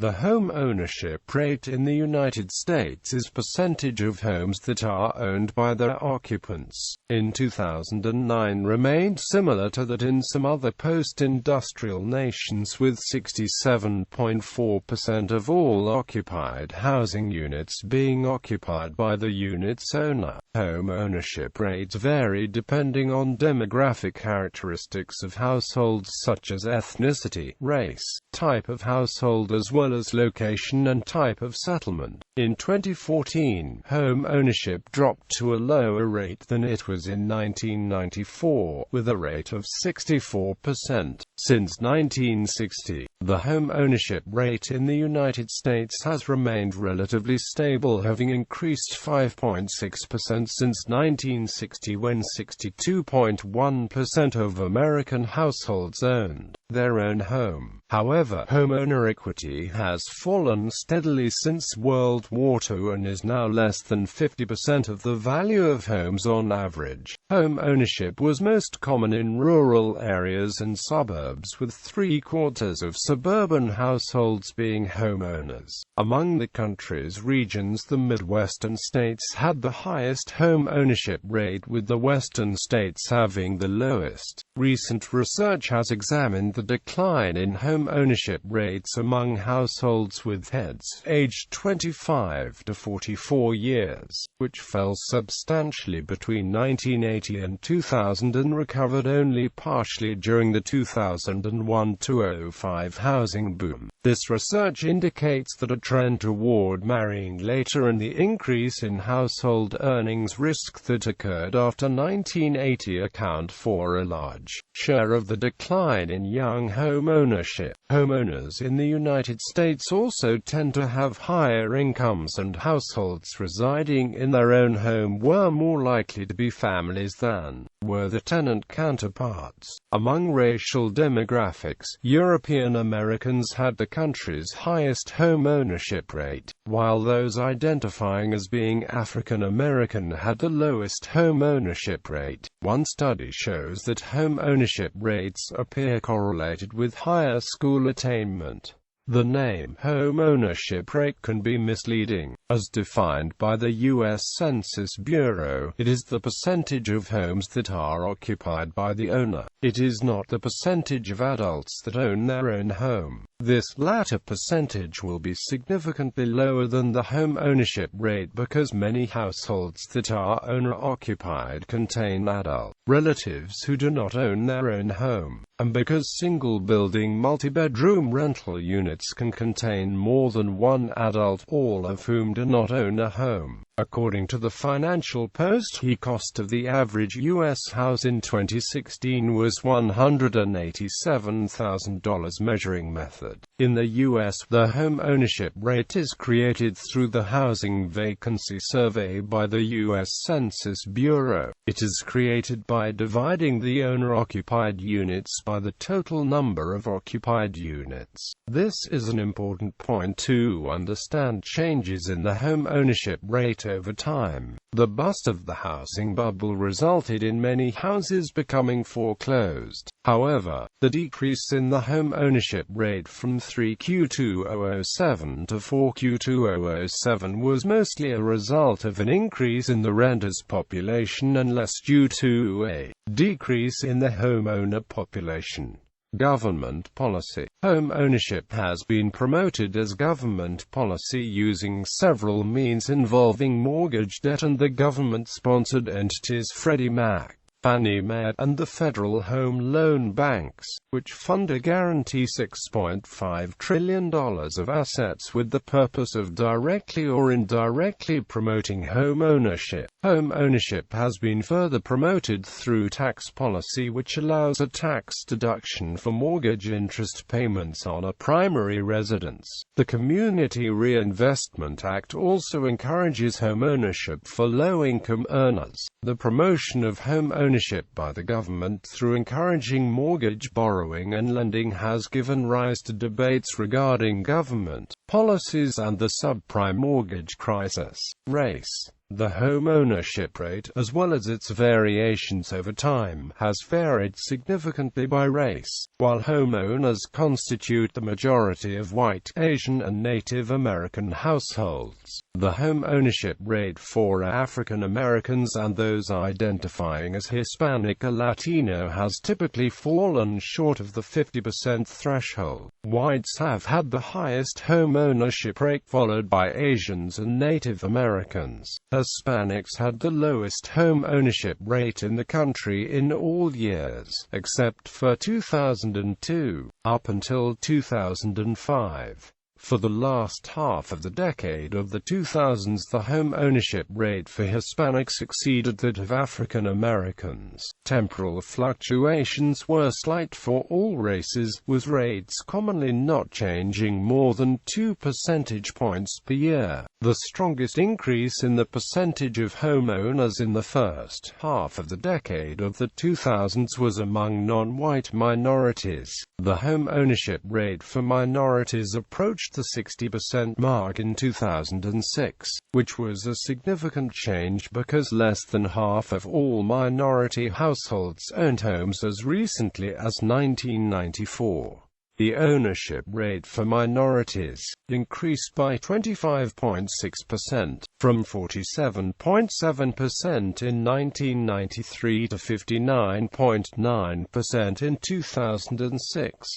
The home ownership rate in the United States is percentage of homes that are owned by their occupants. In 2009 remained similar to that in some other post-industrial nations, with 67.4% of all occupied housing units being occupied by the unit's owner. Home ownership rates vary depending on demographic characteristics of households such as ethnicity, race, type of household, as well as location and type of settlement. In 2014, home ownership dropped to a lower rate than it was in 1994, with a rate of 64%. Since 1960, the home ownership rate in the United States has remained relatively stable, having increased 5.6% since 1960, when 62.1% of American households owned their own home. However, homeowner equity has fallen steadily since World War II and is now less than 50% of the value of homes on average. Home ownership was most common in rural areas and suburbs, with 3/4 of suburban households being homeowners. Among the country's regions, the Midwestern states had the highest home ownership rate, with the western states having the lowest. Recent research has examined the decline in home ownership rates among households with heads aged 25 to 44 years, which fell substantially between 1980 and 2000 and recovered only partially during the 2001-2005 housing boom. This research indicates that a trend toward marrying later and the increase in household earnings risk that occurred after 1980 account for a large share of the decline in young home ownership. Homeowners in the United States also tend to have higher incomes, and households residing in their own home were more likely to be families than were their tenant counterparts. Among racial demographics, European Americans had the country's highest home ownership rate, while those identifying as being African American had the lowest home ownership rate. One study shows that home ownership rates appear correlated with higher school attainment. The name home ownership rate can be misleading. As defined by the U.S. Census Bureau, it is the percentage of homes that are occupied by the owner. It is not the percentage of adults that own their own home. This latter percentage will be significantly lower than the home ownership rate because many households that are owner-occupied contain adult relatives who do not own their own home, and because single-building multi-bedroom rental units can contain more than one adult, all of whom do not own a home. According to the Financial Post, the cost of the average U.S. house in 2016 was $187,000 measuring method. In the U.S., the home ownership rate is created through the Housing Vacancy Survey by the U.S. Census Bureau. It is created by dividing the owner-occupied units by the total number of occupied units. This is an important point to understand changes in the home ownership rate over time. The bust of the housing bubble resulted in many houses becoming foreclosed. However, the decrease in the home ownership rate from 3Q 2007 to 4Q 2007 was mostly a result of an increase in the renters' population and less due to a decrease in the homeowner population. Government policy. Home ownership has been promoted as government policy using several means involving mortgage debt and the government-sponsored entities Freddie Mac, Fannie Mae, and the Federal Home Loan Banks, which fund or guarantee $6.5 trillion of assets with the purpose of directly or indirectly promoting home ownership. Home ownership has been further promoted through tax policy, which allows a tax deduction for mortgage interest payments on a primary residence. The Community Reinvestment Act also encourages home ownership for low-income earners. The promotion of home ownership by the government through encouraging mortgage borrowing and lending has given rise to debates regarding government policies and the subprime mortgage crisis. Race. The home ownership rate, as well as its variations over time, has varied significantly by race. While homeowners constitute the majority of white, Asian and Native American households, the home ownership rate for African Americans and those identifying as Hispanic or Latino has typically fallen short of the 50% threshold. Whites have had the highest home ownership rate, followed by Asians and Native Americans. Hispanics had the lowest home ownership rate in the country in all years, except for 2002, up until 2005. For the last half of the decade of the 2000s, the home ownership rate for Hispanics exceeded that of African Americans. Temporal fluctuations were slight for all races, with rates commonly not changing more than 2 percentage points per year. The strongest increase in the percentage of homeowners in the first half of the decade of the 2000s was among non-white minorities. The home ownership rate for minorities approached the 60% mark in 2006, which was a significant change because less than half of all minority households owned homes as recently as 1994. The ownership rate for minorities increased by 25.6%, from 47.7% in 1993 to 59.9% in 2006.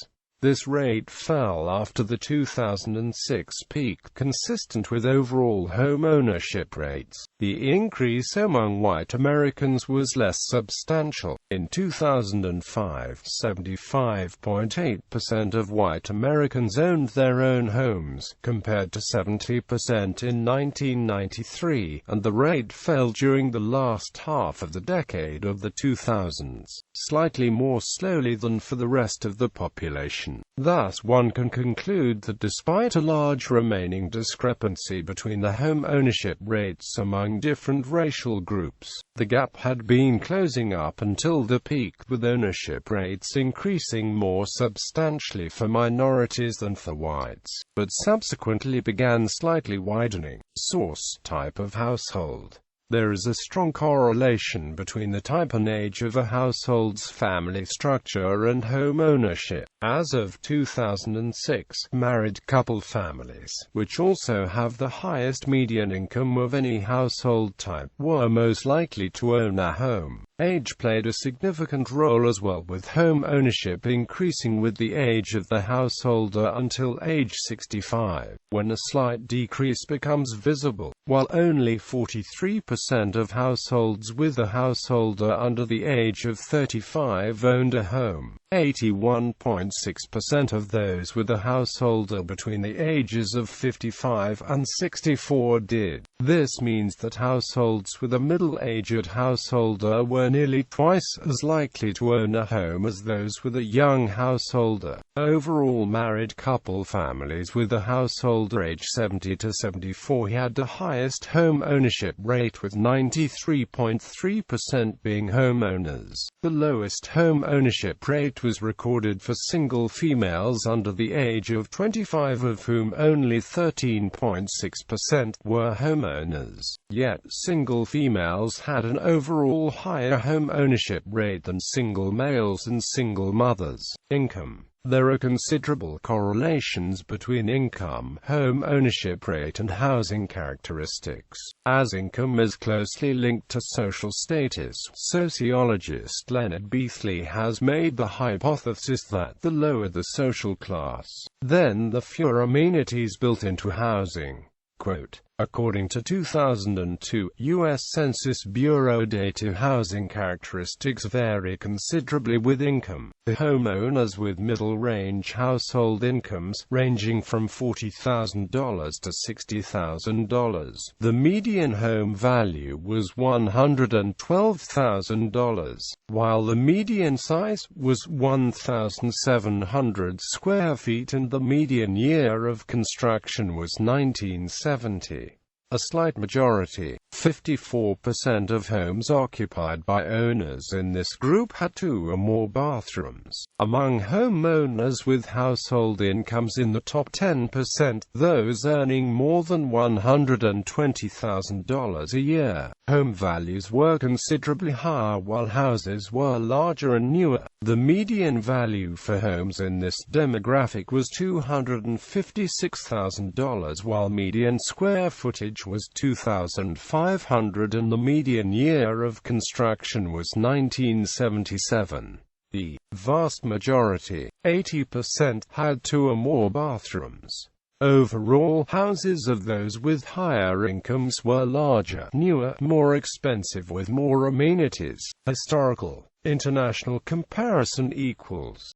This rate fell after the 2006 peak, consistent with overall home ownership rates. The increase among white Americans was less substantial. In 2005, 75.8% of white Americans owned their own homes, compared to 70% in 1993, and the rate fell during the last half of the decade of the 2000s, slightly more slowly than for the rest of the population. Thus, one can conclude that despite a large remaining discrepancy between the home ownership rates among different racial groups, the gap had been closing up until the peak, with ownership rates increasing more substantially for minorities than for whites, but subsequently began slightly widening. Source: type of household. There is a strong correlation between the type and age of a household's family structure and home ownership. As of 2006, married couple families, which also have the highest median income of any household type, were most likely to own a home. Age played a significant role as well, with home ownership increasing with the age of the householder until age 65, when a slight decrease becomes visible. While only 43% of households with a householder under the age of 35 owned a home, 81.6% of those with a householder between the ages of 55 and 64 did. This means that households with a middle-aged householder were nearly twice as likely to own a home as those with a young householder. Overall, married couple families with a householder aged 70 to 74 had the highest home ownership rate, with 93.3% being homeowners. The lowest home ownership rate was recorded for single females under the age of 25, of whom only 13.6% were homeowners. Yet, single females had an overall higher home ownership rate than single males and single mothers. Income. There are considerable correlations between income, home ownership rate and housing characteristics. As income is closely linked to social status, sociologist Leonard Beathley has made the hypothesis that the lower the social class, then the fewer amenities built into housing. Quote, according to 2002 U.S. Census Bureau data, housing characteristics vary considerably with income. The homeowners with middle-range household incomes, ranging from $40,000 to $60,000. The median home value was $112,000, while the median size was 1,700 square feet and the median year of construction was 1970. A slight majority, 54% of homes occupied by owners in this group had 2 or more bathrooms. Among homeowners with household incomes in the top 10%, those earning more than $120,000 a year, home values were considerably higher while houses were larger and newer. The median value for homes in this demographic was $256,000, while median square footage was 2,500 and the median year of construction was 1977. The vast majority, 80%, had 2 or more bathrooms. Overall, houses of those with higher incomes were larger, newer, more expensive with more amenities. Historical, international comparison equals